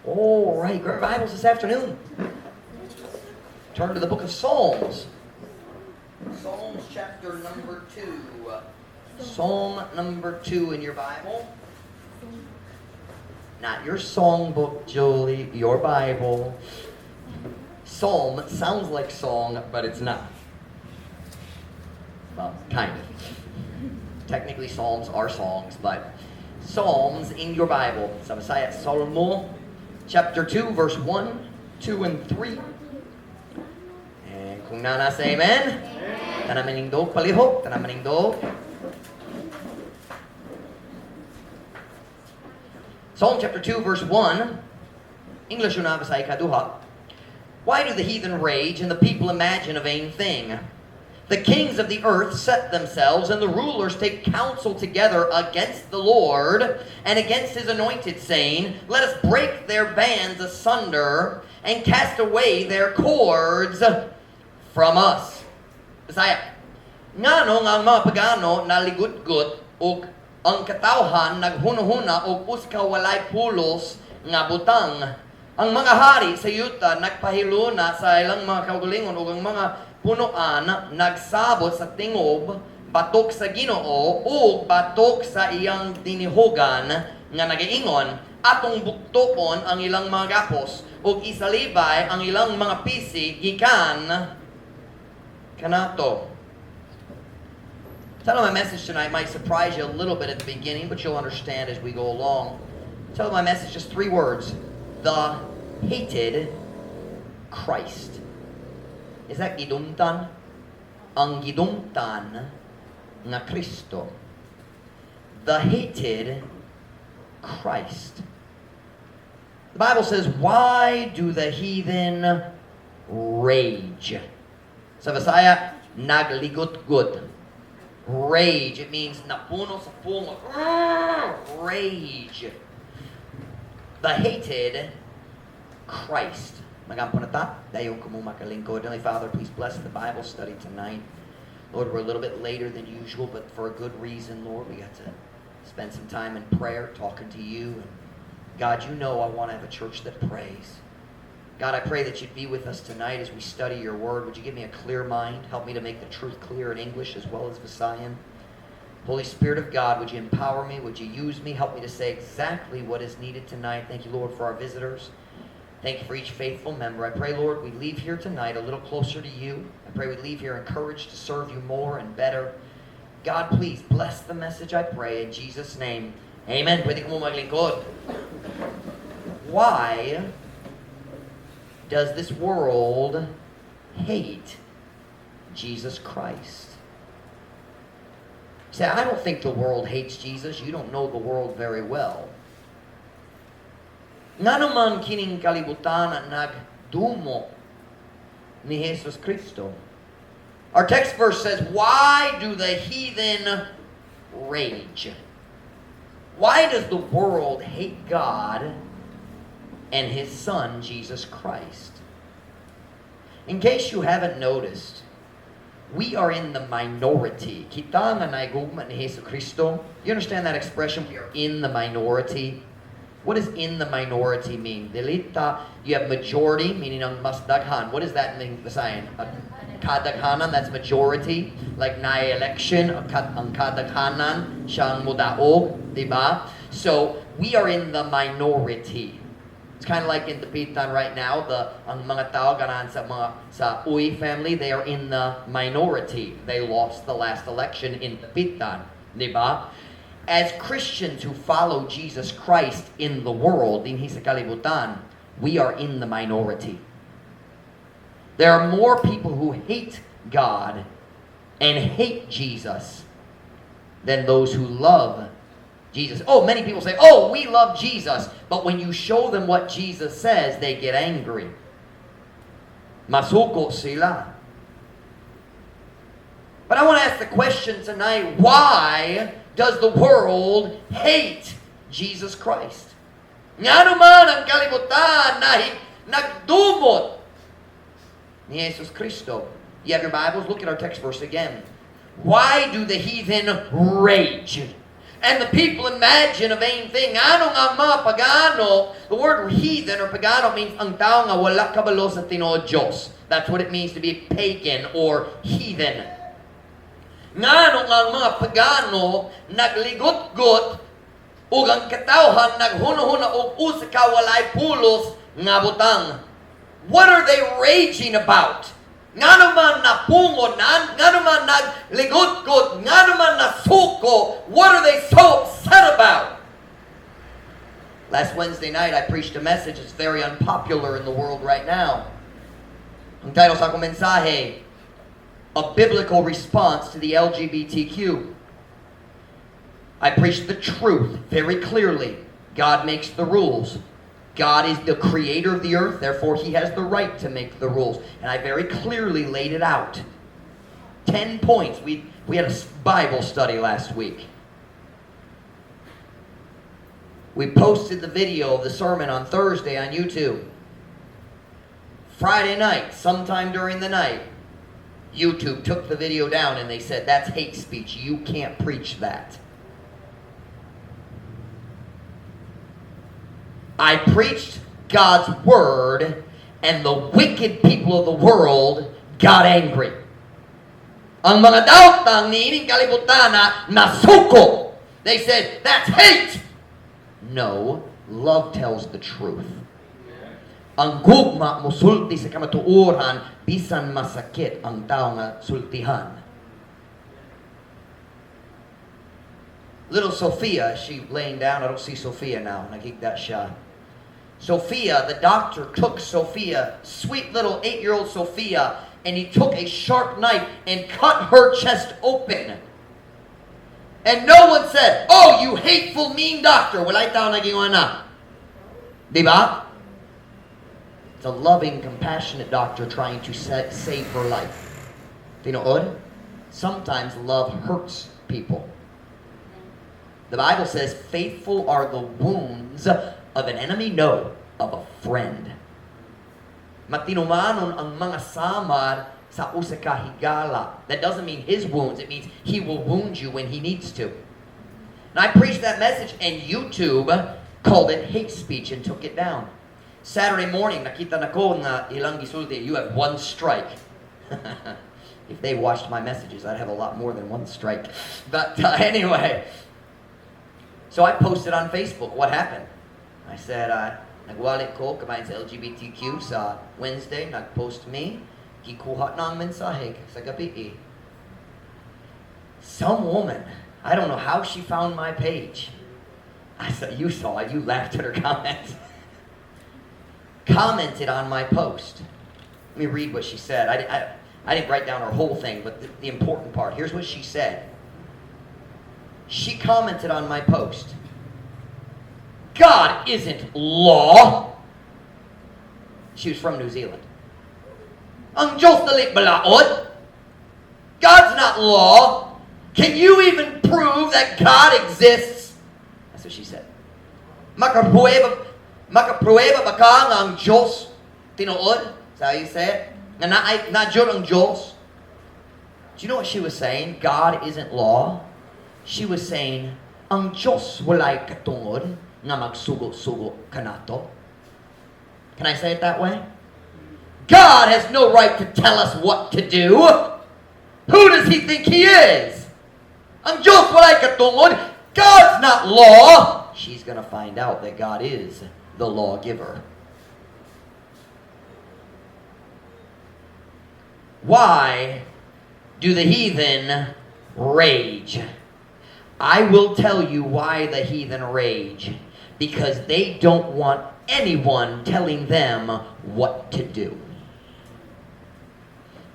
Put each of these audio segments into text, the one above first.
All right, grab Bibles this afternoon. Turn to the book of Psalms. Psalms chapter number 2. Psalm number 2 in your Bible. Not your songbook, Julie, your Bible. Psalm sounds like song, but it's not. Well, kind of. Technically, Psalms are songs, but Psalms in your Bible. Sa Bisaya, Salmo, chapter 2, verse 1, 2, and 3. And kung nasa amen, tanamaningdog palihok, tanamaningdog. Psalm chapter 2, verse 1, English una Bisaya kaduha. Why do the heathen rage and the people imagine a vain thing? The kings of the earth set themselves, and the rulers take counsel together against the Lord and against his anointed, saying, let us break their bands asunder and cast away their cords from us. Bisaya, ngano nga mga pagano naligut-gut o ang katawhan naghuno-huna o uska walay pulos nga butang. Ang mga hari sa yuta nagpahiluna sa ilang mga kaugalingon o ang mga punuan nagsabot sa tingob, batok sa Ginoo o batok sa iyang tinihugan nga nagaingon, atong buktoon ang ilang mga gapos o isalibay ang ilang mga pisi gikan kanato. Tell my message tonight might surprise you a little bit at the beginning, but you'll understand as we go along. Tell my message just 3 words. The hated Christ. Is that gidumtan? Ang gidumtan nga Kristo. The hated Christ. The Bible says, why do the heathen rage? Sa Bisaya, nagligut-gut. Rage. It means napuno sa pungo. Rage. The hated Christ. Magampo na ta. Dayon ko mo makalingkod. Heavenly Father, please bless the Bible study tonight. Lord, we're a little bit later than usual, but for a good reason, Lord. We got to spend some time in prayer, talking to you. And God, you know I want to have a church that prays. God, I pray that you'd be with us tonight as we study your word. Would you give me a clear mind? Help me to make the truth clear in English as well as Visayan. Holy Spirit of God, would you empower me? Would you use me? Help me to say exactly what is needed tonight. Thank you, Lord, for our visitors. Thank you for each faithful member. I pray, Lord, we leave here tonight a little closer to you. I pray we leave here encouraged to serve you more and better. God, please bless the message, I pray, in Jesus' name. Amen. Pwede ko mo maglingkod. Why does this world hate Jesus Christ? Say, I don't think the world hates Jesus. You don't know the world very well. Nga naman kining kalibutan na nagdumo ni Jesus Cristo. Our text verse says, why do the heathen rage? Why does the world hate God and His Son, Jesus Christ? In case you haven't noticed, we are in the minority. Kita nga naigugma ni Jesus Cristo. You understand that expression? We are in the minority. What does in the minority mean? Delita, you have majority, meaning ang mas daghan. What does that mean? Basahin. Kadaghanan, that's majority. Like na-election, ang kadaghanan, siyang mudaog, diba? So, we are in the minority. It's kind of like in Tapitan right now, ang mga tao ganahan sa Uy family, they are in the minority. They lost the last election in Tapitan, diba? As Christians who follow Jesus Christ in the world, din sa kalibutan, we are in the minority. There are more people who hate God and hate Jesus than those who love Jesus. Oh, many people say, oh, we love Jesus. But when you show them what Jesus says, they get angry. Masuko sila. But I want to ask the question tonight, why does the world hate Jesus Christ? Nga naman ang kalibutan na nagdumot ni Jesus Cristo. You have your Bibles? Look at our text verse again. Why do the heathen rage? And the people imagine a vain thing. Ano nga mga pagano? The word heathen or pagano means ang tao nga wala kabalo sa tinuod Diyos. That's what it means to be pagan or heathen. Ngano nga mga pagano nagligot-got ug ang katawhan naghuna-huna og usa ka walay pulos nga butang. What are they raging about? Nga naman napungonan, nga naman nagligot-got, nga naman nasuko, what are they so upset about? Last Wednesday night, I preached a message that's very unpopular in the world right now. Ang title sa akong mensahe, A Biblical Response to the LGBTQ. I preached the truth very clearly. God makes the rules. God is the creator of the earth, therefore He has the right to make the rules. And I very clearly laid it out. 10 points. We had a Bible study last week. We posted the video of the sermon on Thursday on YouTube. Friday night, sometime during the night, YouTube took the video down and they said, that's hate speech. You can't preach that. I preached God's word, and the wicked people of the world got angry. Ang mga daotang niining kalibutan na nasuko. They said, that's hate. No, love tells the truth. Ang gugma musulti sa kamatuoran, bisan masakit ang tao nga sultihan. Little Sophia, she laying down. I don't see Sophia now. Nakikita siya. Sophia, the doctor took Sophia, sweet little 8-year-old Sophia, and he took a sharp knife and cut her chest open. And no one said, oh, you hateful, mean doctor. Walay tao naging na. Diba? It's a loving, compassionate doctor trying to save her life. Tinood? Sometimes love hurts people. The Bible says, faithful are the wounds of an enemy? No, of a friend. Matinumanon ang mga samar sa usa ka higala. That doesn't mean his wounds. It means he will wound you when he needs to. And I preached that message, and YouTube called it hate speech and took it down. Saturday morning, nakita na ko na ilang gisulti, you have one strike. If they watched my messages, I'd have a lot more than one strike. But anyway, so I posted on Facebook what happened. I said, nagwalit ko kabayan sa LGBTQ sa Wednesday, nagpost me, kikuha ng mensahe sa gabi. Some woman, I don't know how she found my page. I said, you saw it, you laughed at her comments. Commented on my post. Let me read what she said. I didn't write down her whole thing, but the important part. Here's what she said. She commented on my post. God isn't law. She was from New Zealand. Ang Diyos dali balaod. God's not law. Can you even prove that God exists? That's what she said. Makaprueba ba ka nga ang Diyos tinuod? That's how you say it. Nga na-jud ang Diyos. Do you know what she was saying? God isn't law. She was saying, ang Diyos walay katungod nga magsugo-sugo kanato. Can I say it that way? God has no right to tell us what to do. Who does he think he is? Ang Diyos walay katungod. God's not law. She's going to find out that God is the lawgiver. Why do the heathen rage? I will tell you why the heathen rage. Because they don't want anyone telling them what to do.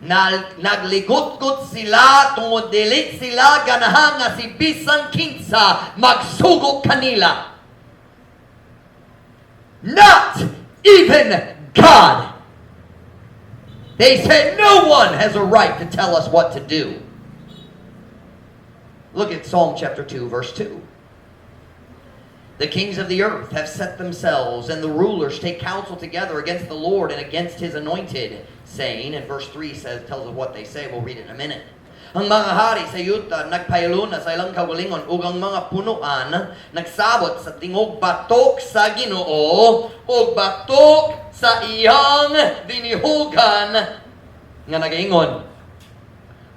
Nagligot-gut sila tungod dili sila ganahan nga si bisan kinsa magsugo kanila. Not even God. They said no one has a right to tell us what to do. Look at Psalm chapter 2, verse 2. The kings of the earth have set themselves, and the rulers take counsel together against the Lord and against his anointed, saying, and verse 3 tells us what they say, we'll read it in a minute. Ang mga hari sa yuta nagpaylo na sa ilang kaugalingon ug ang mga punuan nagsabot sa tingog batok sa Ginoo ug batok sa iyang dinihugan nga nagaingon.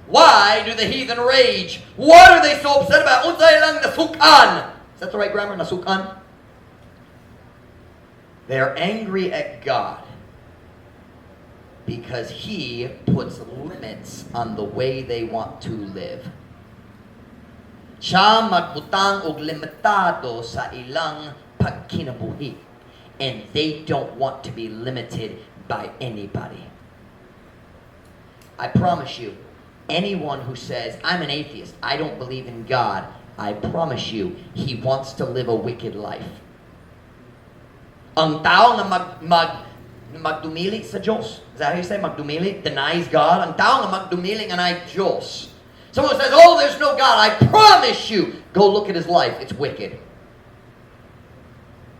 Why do the heathen rage? What are they so upset about? Unsay lang nasukan? Is that the right grammar? Nasukan? They're angry at God because He puts limits on the way they want to live. Siya magbutang og limitado sa ilang pagkinabuhi. And they don't want to be limited by anybody. I promise you, anyone who says, I'm an atheist, I don't believe in God, I promise you, he wants to live a wicked life. Ang tao nga magdumili sa Diyos. Is that how you say magdumili? Denies God. Ang tao nga magdumili nga na Diyos. Someone says, oh, there's no God. I promise you. Go look at his life. It's wicked.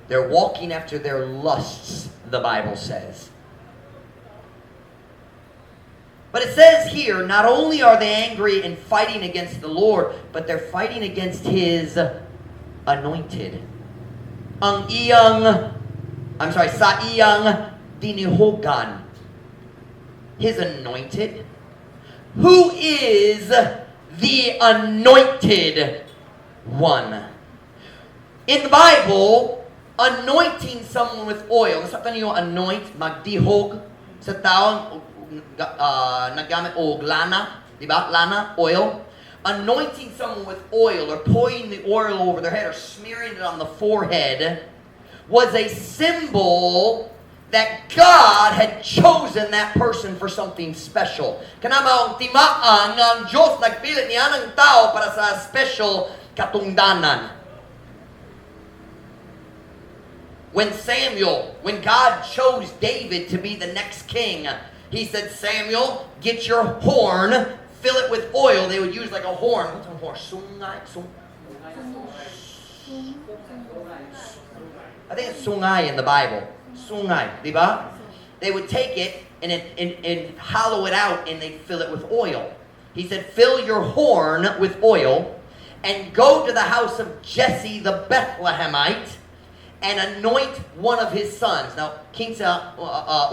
They're walking after their lusts, the Bible says. But it says here, not only are they angry and fighting against the Lord, but they're fighting against His anointed. Sa iyang dinihogan. His anointed. Who is the anointed one? In the Bible, anointing someone with oil. Sa niyo anoint, magdihog sa taong naggamit og lana, di ba? Lana, oil. Anointing someone with oil or pouring the oil over their head or smearing it on the forehead was a symbol that God had chosen that person for something special. Kanamaong timaan nga ang Diyos nagpilit niya ng tao para sa special katungdanan. When God chose David to be the next king, He said, Samuel, get your horn, fill it with oil. They would use like a horn. What's a horn? I think it's sungay in the Bible. Sungay, di ba? They would take it and hollow it out and they'd fill it with oil. He said, fill your horn with oil and go to the house of Jesse the Bethlehemite and anoint one of his sons. Now, kinsa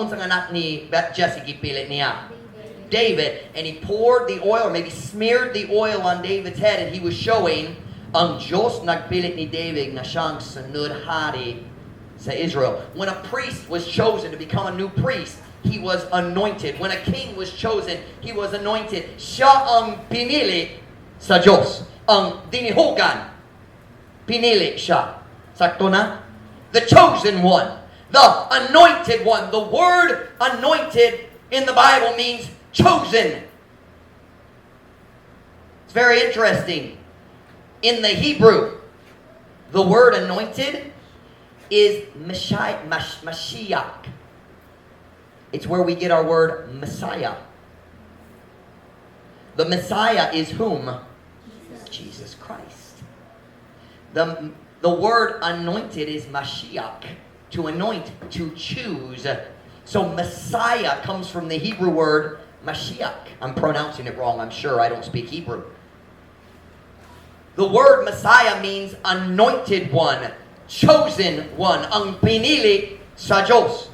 unsang anak ni Jesse gipilit niya? David. And he poured the oil, or maybe smeared the oil on David's head, and he was showing ang Diyos nagpilit ni David na siyang sunod hari sa Israel. When a priest was chosen to become a new priest, he was anointed. When a king was chosen, he was anointed. Siya ang pinili sa Diyos. Ang dinihugan, pinili siya. Sakto na? The chosen one. The anointed one. The word anointed in the Bible means chosen. It's very interesting. In the Hebrew, the word anointed is Mashiach. It's where we get our word Messiah. The Messiah is whom? Jesus Christ. The word anointed is Mashiach. To anoint, to choose. So Messiah comes from the Hebrew word Mashiach. I'm pronouncing it wrong, I'm sure. I don't speak Hebrew. The word Messiah means anointed one, chosen one, ang pinili sa Diyos.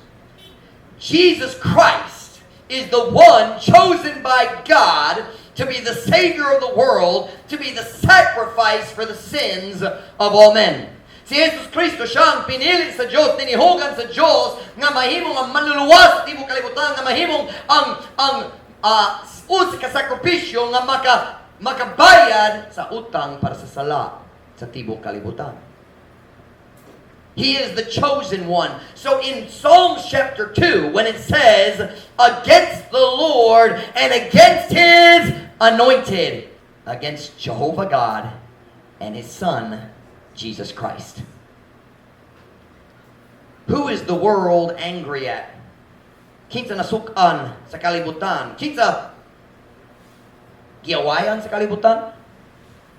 Jesus Christ is the one chosen by God to be the Savior of the world, to be the sacrifice for the sins of all men. Si Jesus Cristo siya ang pinili sa Diyos, tinihugan sa Diyos, nga mahimong ang manluluwas, di mo kalibutan, nga mahimong ang kasakripisyo nga makabayad sa utang para sa sala sa tibok kalibutan. He is the chosen one. So in Psalms chapter 2, when it says, against the Lord and against His anointed, against Jehovah God and His Son, Jesus Christ. Who is the world angry at? Kinsa nasukan sa kalibutan? Kinsa giawayan sa kalibutan?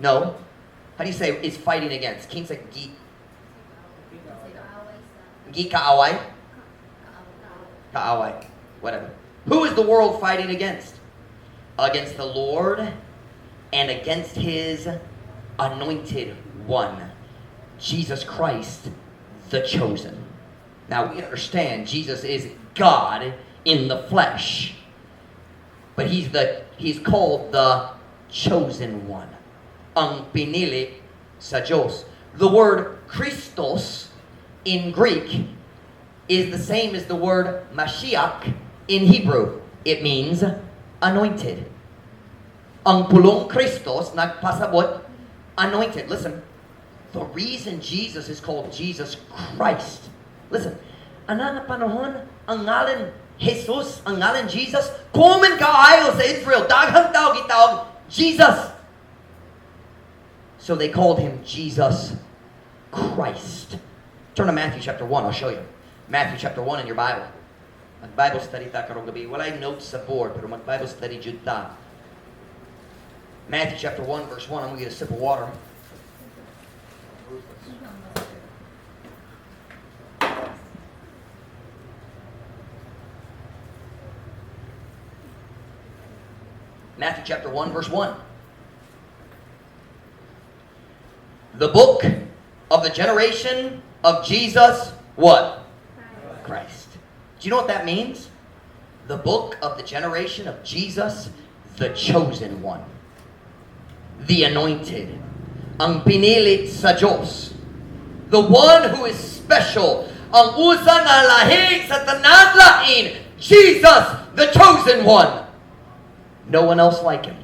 No. How do you say is fighting against? Kinsa kaaway? Kaaway. Whatever. Who is the world fighting against? Against the Lord and against his anointed one, Jesus Christ, the chosen. Now we understand Jesus is God in the flesh, but he's called the chosen one. Ang pinili sa Diyos. The word Christos in Greek is the same as the word Mashiach in Hebrew. It means anointed. Ang pulong Christos, nagpasabot, anointed. Listen, the reason Jesus is called Jesus Christ. Listen, anong panahon, ang ngalan Jesus, ang ngalan Jesus, common kaayo sa Israel, daghang tao gitawag Jesus. So they called him Jesus Christ. Turn to Matthew chapter 1, I'll show you. Matthew chapter 1 in your Bible. Mag-Bible study ta karong gabi. Walay notes sa board, pero mag-Bible study jud ta. Matthew chapter 1, verse 1. I'm going to get a sip of water. Matthew chapter 1, verse 1. The book of the generation of Jesus, what? Christ. Do you know what that means? The book of the generation of Jesus, the chosen one. The anointed. Ang pinili sa Diyos. The one who is special. Ang usa nga lahi sa tanan lain. Jesus, the chosen one. No one else like him.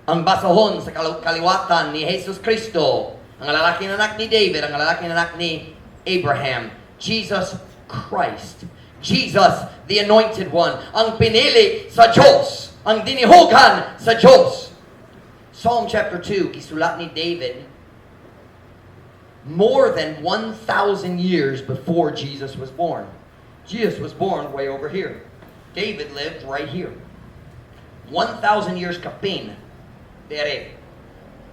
Ang basahon sa kaliwatan ni Jesus Kristo, ang lalaki na anak ni David, ang lalaki na anak ni Abraham, Jesus Christ. Jesus, the anointed one, ang pinili sa Diyos, ang dinihugan sa Diyos. Psalm chapter 2, gisulat ni David, more than 1,000 years before Jesus was born. Jesus was born way over here. David lived right here. 1,000 years kapin.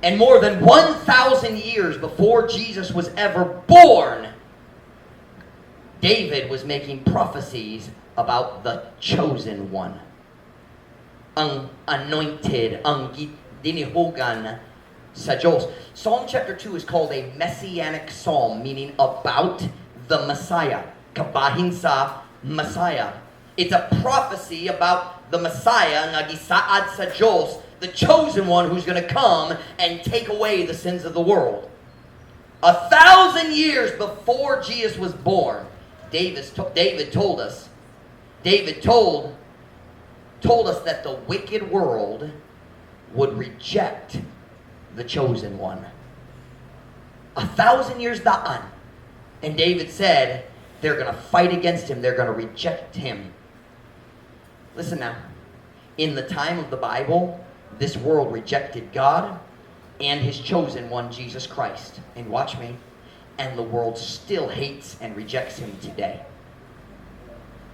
And more than 1,000 years before Jesus was ever born, David was making prophecies about the chosen one. Ang anointed, ang dinihugan sa Diyos. Psalm chapter 2 is called a messianic psalm, meaning about the Messiah. Kabahin sa Messiah. It's a prophecy about the Messiah nga gisaad sa Diyos, the chosen one who's going to come and take away the sins of the world. 1,000 years before Jesus was born, David told us that the wicked world would reject the chosen one. 1,000 years daan. And David said, they're going to fight against him. They're going to reject him. Listen now. In the time of the Bible, this world rejected God and his chosen one, Jesus Christ. And watch me. And the world still hates and rejects him today.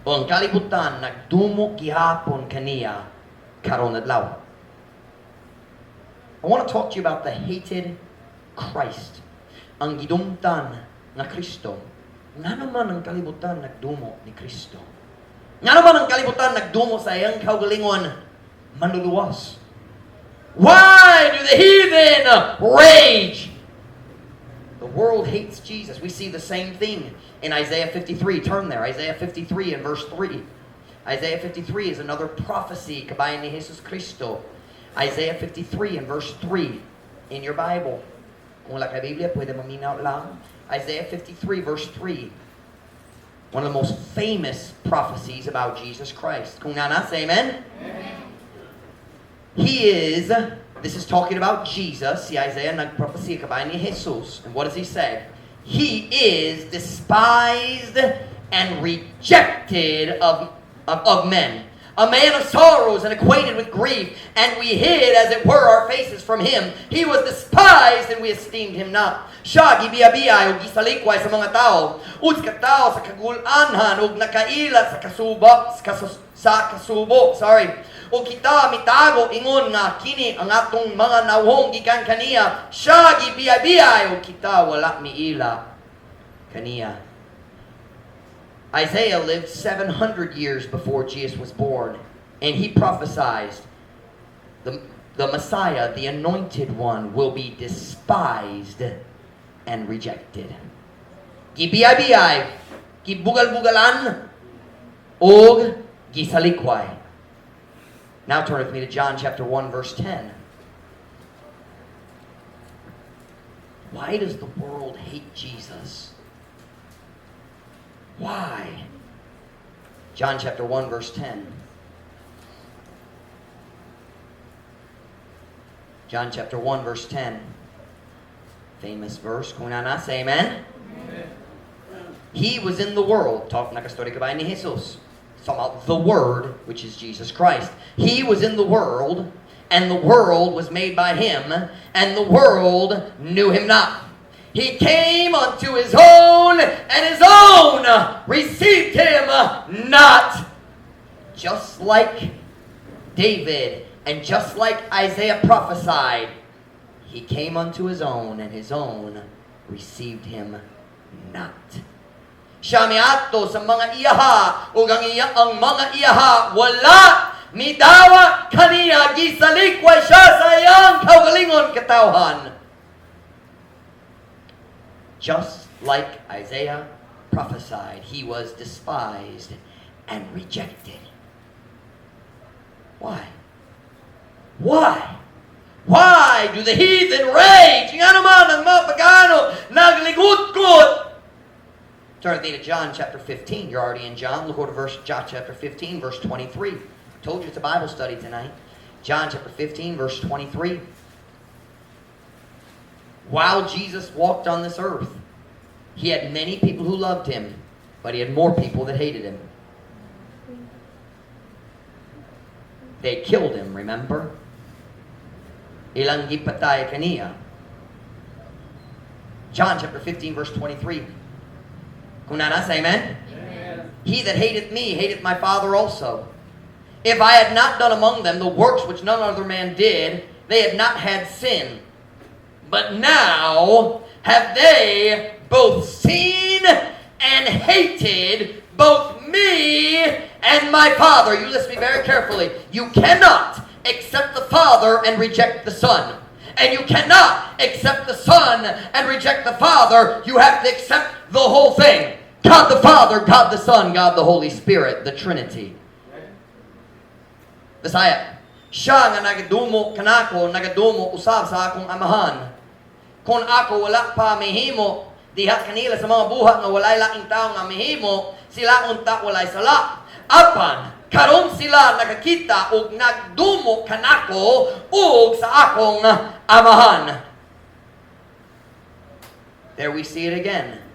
Ang kalibutan nagdumo gihapon kaniya karon adlaw. I want to talk to you about the hated Christ. Ang gidumtan na Kristo. Nga naman ang kalibutan nagdumo ni Kristo. Nga naman ang kalibutan nagdumo sa iyang kaugalingon manluluwas. Why do the heathen rage? The world hates Jesus. We see the same thing in Isaiah 53. Turn there. Isaiah 53 and verse 3. Isaiah 53 is another prophecy kabayan ni Jesus Kristo. Isaiah 53 and verse 3 in your Bible. Kung wala ka Biblia, pwede maminaw lang. Isaiah 53 verse 3. One of the most famous prophecies about Jesus Christ. Kung nana, say amen? Amen. He is, this is talking about Jesus. Si Isaiah nagprophecy kabayan ni Jesus. And what does he say? He is despised and rejected of men. A man of sorrows and acquainted with grief, and we hid, as it were, our faces from him. He was despised, and we esteemed him not. Siya gibiya-biya o gisalikway sa mga tao. Uds ka tao sa kagulanhan o nakaila sa kasubo. O kita mitago ingon nga kini ang atong mga nawhong gikan kaniya. Siya gibiya-biya o kita wala miila kaniya. Isaiah lived 700 years before Jesus was born, and he prophesied the the Messiah, the anointed one, will be despised and rejected. Gibiyay-biyay, gibugal-bugalan, og gisalikway. Now turn with me to John chapter 1, verse 10. Why does the world hate Jesus? Why? John chapter 1, verse 10. John chapter 1, verse 10. Famous verse. Kung nana, say amen. Amen. He was in the world. Nakastory ka ba ni Jesus? It's about the Word, which is Jesus Christ. He was in the world, and the world was made by Him, and the world knew Him not. He came unto His own, and His own received Him not. Just like David, and just like Isaiah prophesied, He came unto His own, and His own received Him not. Siya miadto sa mga iyaha, ug ang mga iyaha wala midawa kaniya, gisalikway siya sa iyang kaugalingon katawhan. Just like Isaiah prophesied, He was despised and rejected. Why? Why? Why do the heathen rage? Nga naman ang mga pagano nagligut-gut. Turn with me to John chapter 15. You're already in John. Look over to John chapter 15, verse 23. Told you it's a Bible study tonight. John chapter 15, verse 23. While Jesus walked on this earth, He had many people who loved Him, but He had more people that hated Him. They killed Him, remember? Ilang gipatay kaniya. John chapter 15, verse 23. Kung nana, say amen? Amen. He that hateth me, hateth my Father also. If I had not done among them the works which none other man did, they had not had sin. But now have they both seen and hated both me and my Father. You listen to me very carefully. You cannot accept the Father and reject the Son. And you cannot accept the Son and reject the Father. You have to accept the whole thing. God the Father, God the Son, God the Holy Spirit, the Trinity. Bisaya, siya nga nagadumo kanako, nagadumo usab sa akong amahan. Kung ako wala pa mihimo, diha kanila sa mga buhat nga walay laing tao nga mihimo, sila unta walay sala. Apan, karon sila nakakita ug nagdumo kanako ug sa akong amahan. There we see it again.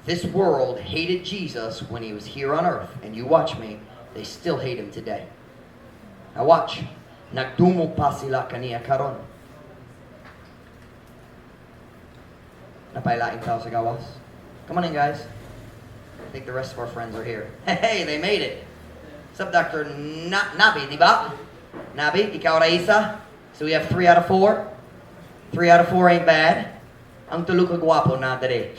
This world hated Jesus when He was here on earth. And you watch me, they still hate Him today. Now watch. Nagdumo pa sila kaniya karon. Napailaing tao sa gawas. Come on in, guys. I think the rest of our friends are here. Hey, they made it. What's up, Dr. Nabi, di ba? Nabi, ikaw Raisa. So we have 3 out of 4. 3 out of 4 ain't bad. Ang tulo ka guwapo na today.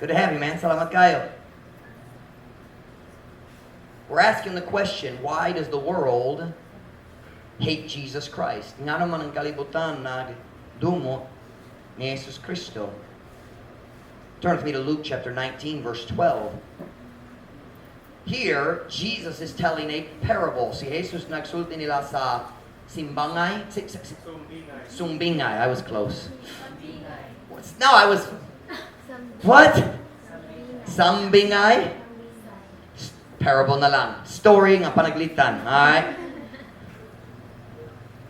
Good to have you, man. Salamat kayo. We're asking the question, why does the world hate Jesus Christ? Nga naman ang kalibutan na dumo ni Jesus Cristo. Turn with me to Luke chapter 19, verse 12. Here, Jesus is telling a parable. Si Jesus nagsulti nila sa simbangay? Sumbingay. I was close. No, I was... What? Sambingay? Parable na lang. Story nga panaglitan. Alright?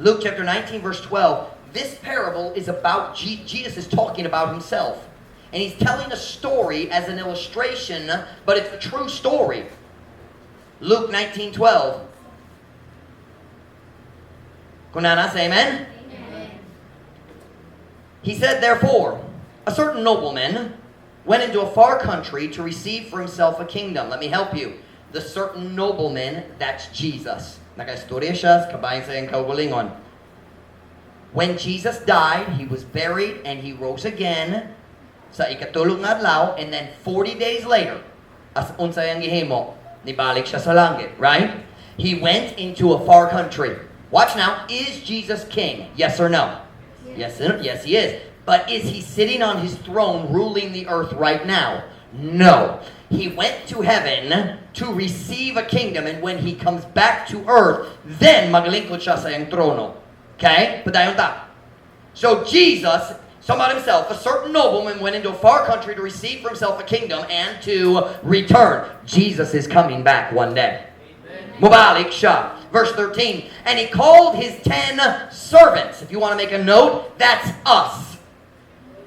Luke chapter 19, verse 12. This parable is about... Jesus is talking about Himself. And He's telling a story as an illustration, but it's a true story. Luke 19:12. Kunana, say amen? Amen. He said, therefore, a certain nobleman went into a far country to receive for himself a kingdom. Let me help you. The certain nobleman, that's Jesus. Nakaistorya siya, kabayan sa iyang kaugalingon. When Jesus died, He was buried, and He rose again sa ikatulog nga adlaw, and then 40 days later, as unsay ang gihimo, nibalik siya sa langit, right? He went into a far country. Watch now. Is Jesus king? Yes or no? Yes, yes he is. But is he sitting on his throne ruling the earth right now? No. He went to heaven to receive a kingdom, and when he comes back to earth, then maglingkod siya sa iyang trono. Okay? Padayon ta. So Jesus, somebody himself, a certain nobleman went into a far country to receive for himself a kingdom and to return. Jesus is coming back one day. Mubalik siya. Verse 13. And he called his 10 servants. If you want to make a note, that's us.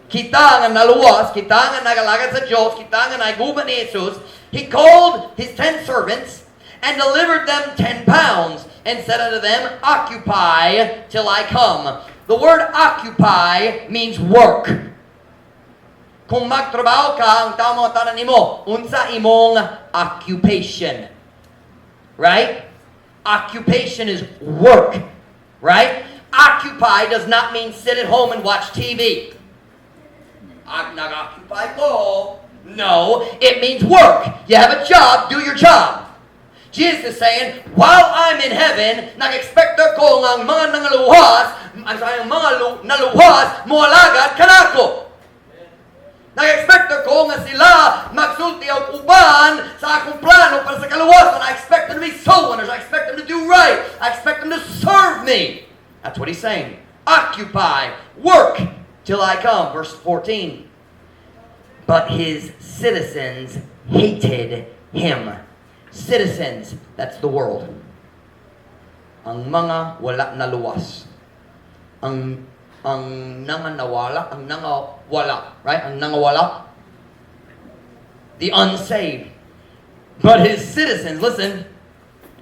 Kita nga naluwas, kita nga nagalagad sa Diyos, kita nga naiguban ni Jesus. He called his 10 servants and delivered them 10 pounds and said unto them, occupy till I come. The word occupy means work. Kung magtrabaho ka, ang tao mo tanan nimo, unsa imong occupation. Right? Occupation is work. Right? Occupy does not mean sit at home and watch TV. Nag-occupy ko. No, it means work. You have a job, do your job. Jesus is saying, while I'm in heaven, nag-expect ko ng mga nangaluhas, mga naluhas, mualagad kanako. Nag-expect ko nga sila magsulti og uban sa akong plano para sa kaluwasan. I expect them to be soul winners. I expect them to do right. I expect them to serve me. That's what he's saying. Occupy, work, till I come. Verse 14. But his citizens hated him. Citizens, that's the world. Ang mga wala na luwas. Ang nanganawala, ang nangawala, right? Ang nangawala. The unsaved. But his citizens, listen,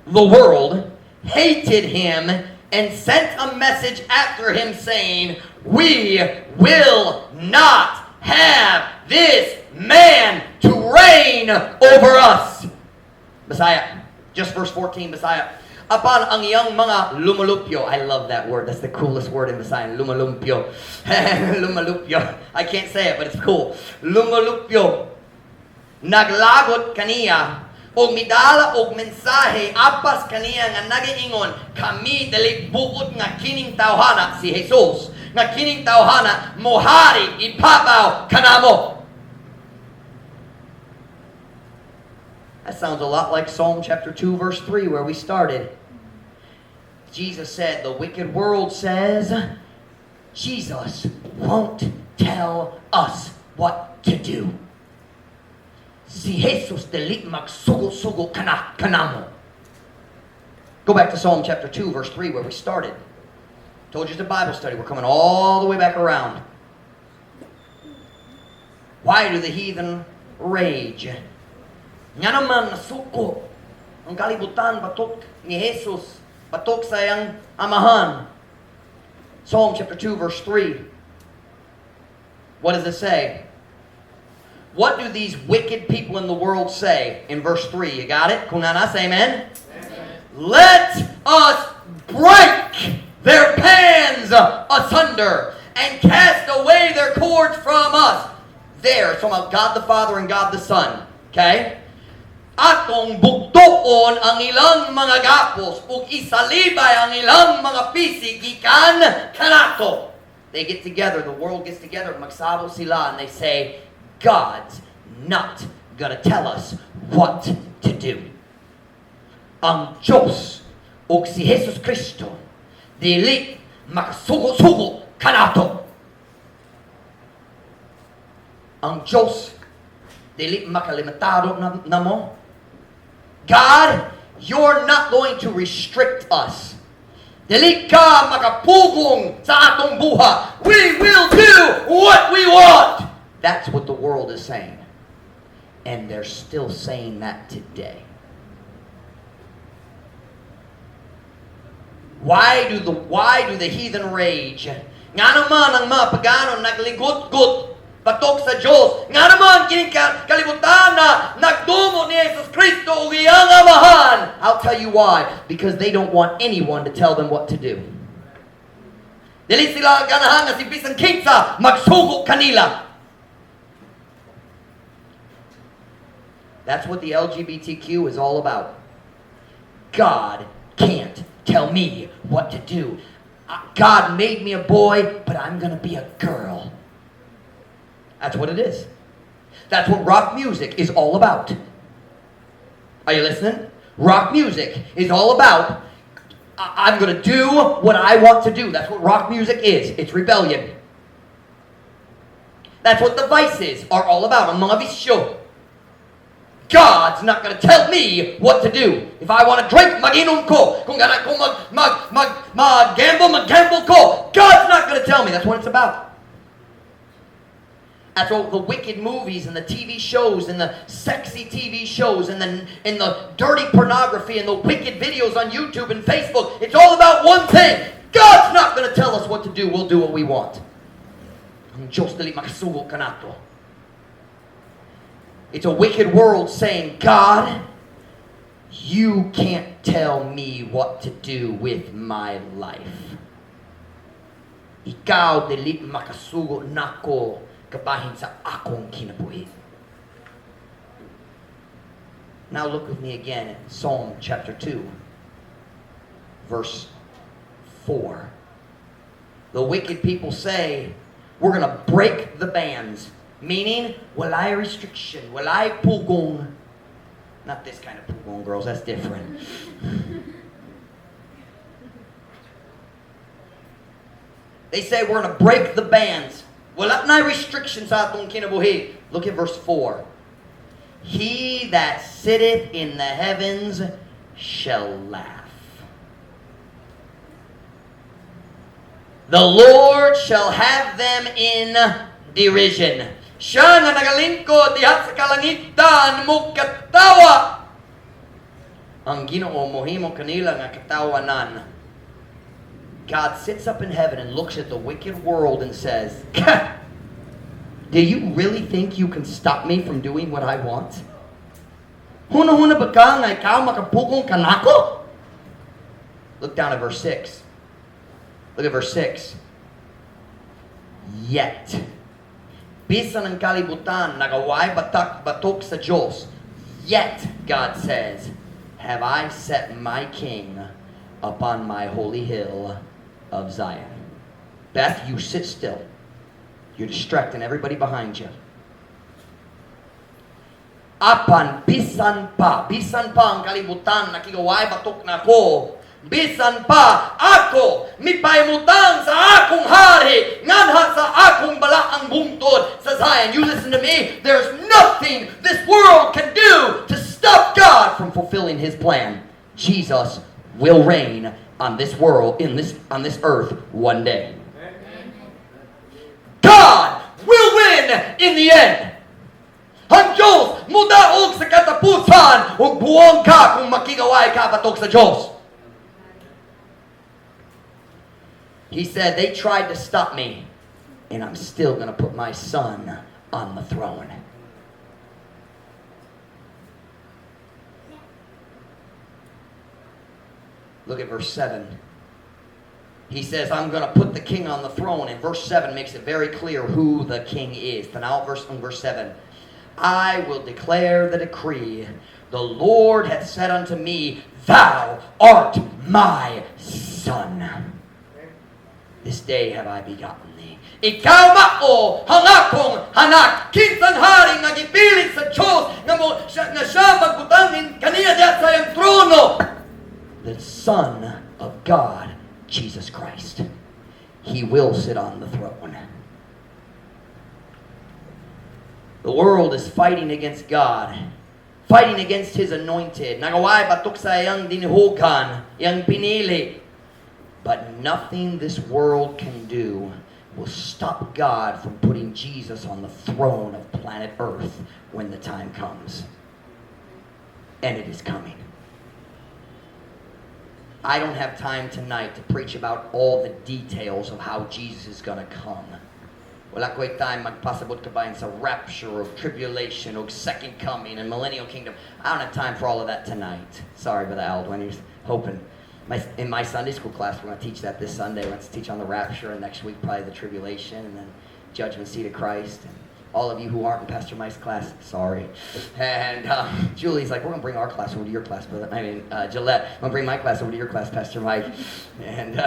the world hated him and sent a message after him saying, we will not have this man to reign over us. Messiah, just verse 14, Messiah. Upon ang iyang mga lumulupyo. I love that word. That's the coolest word in Messiah. Lumulumpyo. Lumulupyo. I can't say it, but it's cool. Lumulupyo. Naglagot kaniya og midala og mensahe apas kaniya nga nagiingon kami dili buot nga kining tawhana si Jesus nga kining tawhana mohari ipabaw kanamo. That sounds a lot like Psalm chapter 2 verse 3 where we started. Jesus said, the wicked world says Jesus won't tell us what to do. Si Jesus dili magsugo-sugo kanamo. Go back to Psalm chapter 2 verse 3 where we started. Told you it's a Bible study. We're coming all the way back around. Why do the heathen rage? Nga naman nasuko ang kalibutan batok ni Jesus, batok sa iyang amahan. Psalm chapter 2 verse 3. What does it say? What do these wicked people in the world say in verse 3? You got it? Kung nana, say amen. Let us break their bands asunder and cast away their cords from us. There, from God the Father and God the Son. Okay? Atong bugtoon ang ilang mga gapos ug isalibay ang ilang mga pisig gikan kanato. They get together, the world gets together, magsabo sila, and they say, God's not gonna tell us what to do. Ang Diyos ug si Jesus Kristo dili makasugo-sugo kanato. Ang Diyos dili makalimitado na mo. God, you're not going to restrict us. Dili ka makapugong sa atong buha. We will do what we want. That's what the world is saying. And they're still saying that today. Why do the heathen rage? Nga naman ang mga pagano nagligot-gut batok sa Diyos. Nga naman kining kalibutan na nagdumo ni Jesus Kristo ug iyang amahan. I'll tell you why. Because they don't want anyone to tell them what to do. Dili sila ganahan nga si bisan kinsa magsugo kanila. That's what the LGBTQ is all about. God can't tell me what to do. God made me a boy, but I'm going to be a girl. That's what it is. That's what rock music is all about. Are you listening? Rock music is all about, I'm going to do what I want to do. That's what rock music is. It's rebellion. That's what the vices are all about. Ang mga visyo. God's not going to tell me what to do. If I want to drink, mag-inom ko. Kung mag-gamble ko. God's not going to tell me. That's what it's about. That's what the wicked movies and the TV shows and the sexy TV shows and the dirty pornography and the wicked videos on YouTube and Facebook. It's all about one thing. God's not going to tell us what to do. We'll do what we want. Ang Diyos dali makasugo kanato. It's a wicked world saying, God, you can't tell me what to do with my life. Ikaw dili makasugo nako kabahin sa akong kinabuhi. Now look with me again at Psalm chapter 2, verse 4. The wicked people say, we're going to break the bands. Meaning, walay restriction, walay pugong. Not this kind of pugong, girls, that's different. They say we're going to break the bands. Wala na restrictions sa atong kinabuhi. Look at verse 4. He that sitteth in the heavens shall laugh. The Lord shall have them in derision. Siya na nagalingkod dihat sa kalangitan mo katawa. Ang Ginoo mohimo kanila nga katawanan. God sits up in heaven and looks at the wicked world and says, do you really think you can stop me from doing what I want? Huna-huna ba ka nga ikaw makapugong kanako? Look down at verse 6. Look at verse 6. Yet, bisan ng kalibutan, nagaway batok sa Diyos. Yet, God says, have I set my king upon my holy hill of Zion. Beth, you sit still. You're distracting everybody behind you. Apan, bisan pa ang kalibutan, nakigaway batok na ko. Bisan pa ako mipaymutan sa akong hari nganha sa akong balaang bungtod sa Zion. You listen to me. There's nothing this world can do to stop God from fulfilling His plan. Jesus will reign on this world, on this earth one day. God will win in the end. Ang Diyos mudaog sa katapusan ug buong ka kung makigaway ka batok sa Diyos. He said, they tried to stop me, and I'm still going to put my son on the throne. Look at verse 7. He says, I'm going to put the king on the throne. And verse 7 makes it very clear who the king is. Now, verse 7. I will declare the decree. The Lord hath said unto me, thou art my son. This day have I begotten thee. Ikaw mao hangakong hanak. Kinsang hari nga gipilit sa Diyos nga siya magbutangin kaniya diya sa iyang trono. The Son of God, Jesus Christ. He will sit on the throne. The world is fighting against God. Fighting against His anointed. Nagaway batok sa iyang dinihukan, iyang pinili. But nothing this world can do will stop God from putting Jesus on the throne of planet Earth when the time comes. And it is coming. I don't have time tonight to preach about all the details of how Jesus is going to come. Wala ko'y time magpasabot kabayan sa rapture, of tribulation, of second coming, and millennial kingdom. I don't have time for all of that tonight. Sorry, Brother Aldwin, he's hoping. In my Sunday school class, we're going to teach that this Sunday. We're going to teach on the rapture, and next week probably the tribulation, and then judgment seat of Christ, and All of you who aren't in Pastor Mike's class, sorry. And Julie's like, we're going to bring our class over to your class, brother. Gillette, I'm going to bring my class over to your class, Pastor Mike. And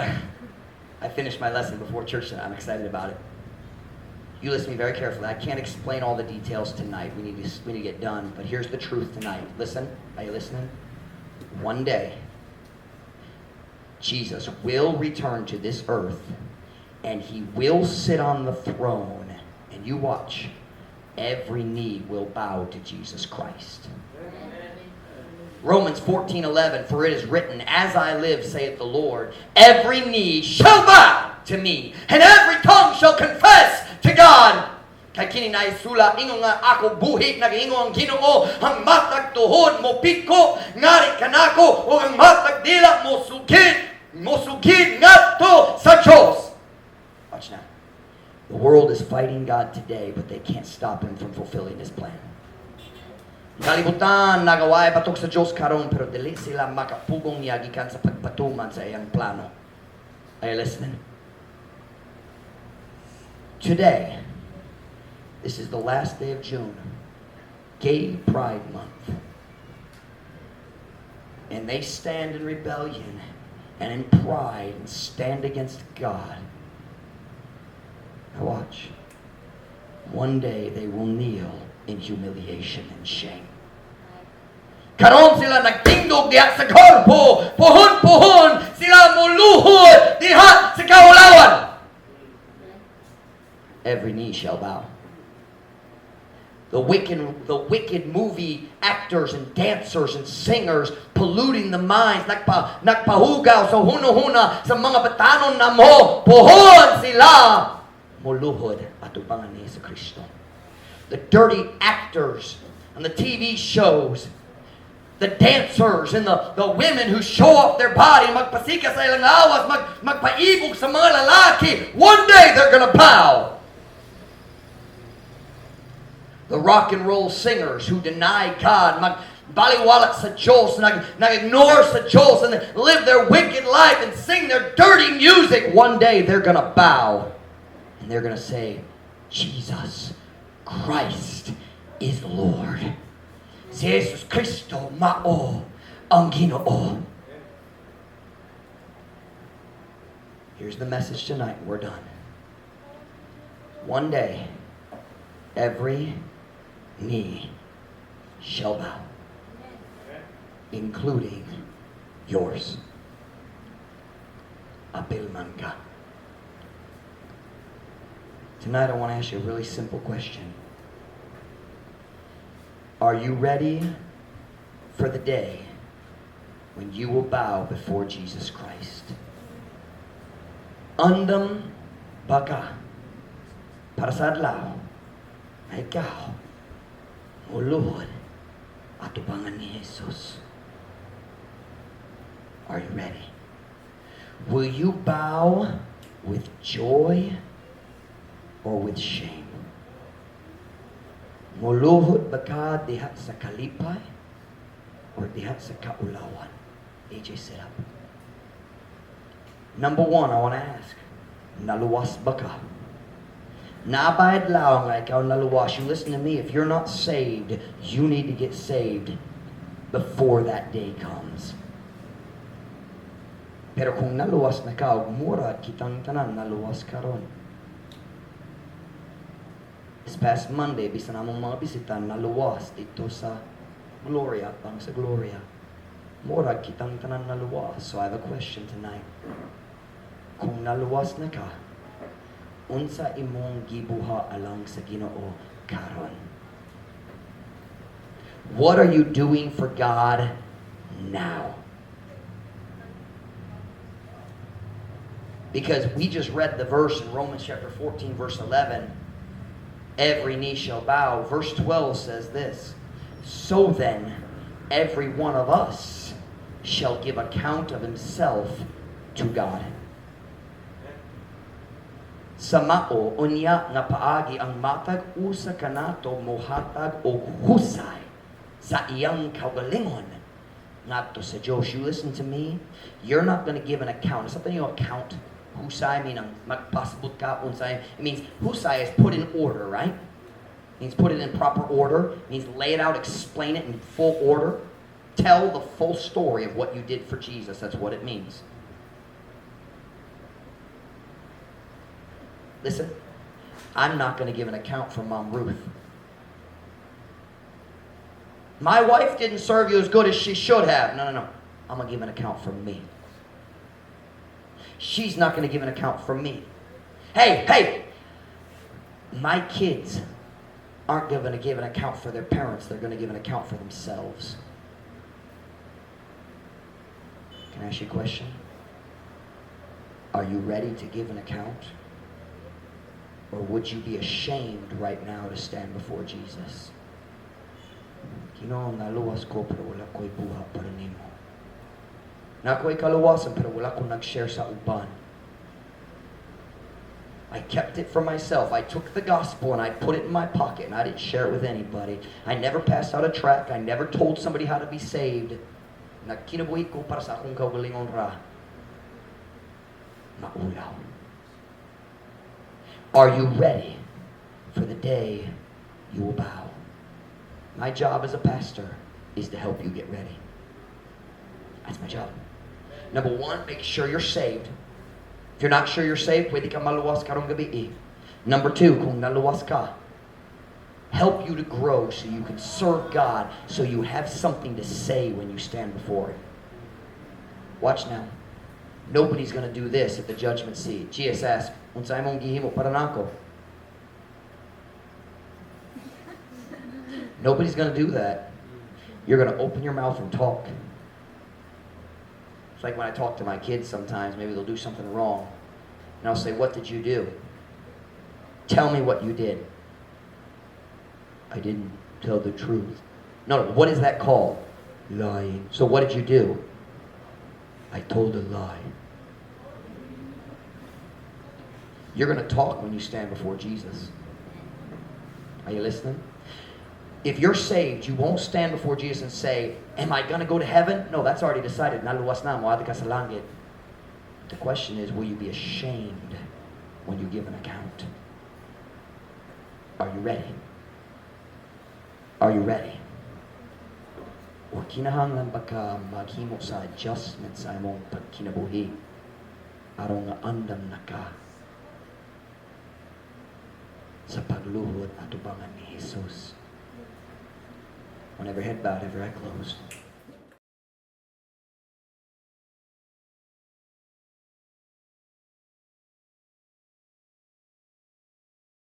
I finished my lesson before church tonight. I'm excited about it. You listen to me very carefully. I can't explain all the details tonight. We need to get done. But here's the truth tonight. Listen. Are you listening? One day, Jesus will return to this earth, and he will sit on the throne. And you watch. Every knee will bow to Jesus Christ. Romans 14:11, for it is written, as I live, saith the Lord, every knee shall bow to me, and every tongue shall confess to God. Kay kini na isula ingon nga ako buhi nag-ingon ang Ginoo, ang matag tuhod mo piko ngari kanako o ang matag dila mo sugid ngadto sa Dios. Watch now. The world is fighting God today, but they can't stop him from fulfilling his plan. Kalibutan nagaway batok sa Diyos karon pero dili sila makapugong niya gikan sa pagpatuman sa iyang plano. Are you listening? Today, this is the last day of June, Gay Pride Month. And they stand in rebellion and in pride and stand against God. Now watch. One day they will kneel in humiliation and shame. Karon sila nagtindog diha sa korpo, puhon sila muluhod diha sa kaulawan. Every knee shall bow. The wicked movie actors and dancers and singers polluting the minds, nagpahugaw sa hunahuna sa mga batanon na mo, puhon sila muluhod atubangan ni Yesu Kristo. The dirty actors on the TV shows, the dancers and the women who show off their body, magpasika sa ilang awas, magpaibog sa mga lalaki, one day they're gonna bow. The rock and roll singers who deny God, magbaliwalat sa Diyos, nag-ignore sa Diyos, and live their wicked life and sing their dirty music, one day they're gonna bow. And they're going to say, Jesus Christ is Lord. Si Jesus Kristo mao ang Ginoo. Here's the message tonight. We're done. One day, every knee shall bow, including yours. Apil man ka. Tonight I want to ask you a really simple question. Are you ready for the day when you will bow before Jesus Christ? Andam baka para sa adlaw na ikaw muluhod atubangan ni Jesus. Are you ready? Will you bow with joy or with shame? Muluhod ba ka diha sa kalipay or diha sa kaulawan? AJ, sit up. Number one, I want to ask, naluwas ba ka? Nabayad lao nga ikaw naluwas. You listen to me, if you're not saved, you need to get saved before that day comes. Pero kung naluwas na ka, mura kitang tanan naluwas karon. This past Monday, bisa namong mga bisita naluwas dito sa Gloria, pang sa Gloria. Mura kitang tanan naluwas. So I have a question tonight. Kung naluwas na ka, unsa imong gibuha alang sa Ginoo karon? What are you doing for God now? Because we just read the verse in Romans chapter 14, verse 11. Every knee shall bow. Verse 12 says this. So then, every one of us shall give account of himself to God. Samao unya nga paagi ang matag usa kanato mohatag og husay sa iyang kaugalingon ngadto sa Diyos. You listen to me. You're not going to give an account. Something you account. Husay means magpasabot ka unsay. It means husay is put in order, right? Means put it in proper order. Means lay it out, explain it in full order. Tell the full story of what you did for Jesus. That's what it means. Listen, I'm not going to give an account for Mom Ruth. My wife didn't serve you as good as she should have. No. I'm going to give an account for me. She's not going to give an account for me. Hey! My kids aren't going to give an account for their parents. They're going to give an account for themselves. Can I ask you a question? Are you ready to give an account? Or would you be ashamed right now to stand before Jesus? Naluwas ko pero wala ko'y buha para nimo. Na ako'y kaluwasan pero wala ko nag-share sa uban. I kept it for myself. I took the gospel and I put it in my pocket and I didn't share it with anybody. I never passed out a tract. I never told somebody how to be saved. Nagkinabuhi ko para sa akong kaugalingon ra. Maulaw. Are you ready for the day you will bow? My job as a pastor is to help you get ready. That's my job. Number one, make sure you're saved. If you're not sure you're saved, pwede ka maluwas karong gabi. Number two, kung naluwas ka, help you to grow so you can serve God, so you have something to say when you stand before Him. Watch now. Nobody's going to do this at the judgment seat. Jesus asked, unsay mong gihimo para nako? Nobody's going to do that. You're going to open your mouth and talk. It's like when I talk to my kids sometimes, maybe they'll do something wrong. And I'll say, what did you do? Tell me what you did. I didn't tell the truth. No, what is that called? Lying. So what did you do? I told a lie. You're going to talk when you stand before Jesus. Are you listening? If you're saved, you won't stand before Jesus and say, am I going to go to heaven? No, that's already decided. Naluwas na, mo'ati ka sa langit. The question is, will you be ashamed when you give an account? Are you ready? Are you ready? O kinahanglan ba ka maghimo sa adjustment sa imong pagkinabuhi aron nga andam na ka sa pagluhod at ubangan ni Jesus? Whenever head bowed, every eye closed.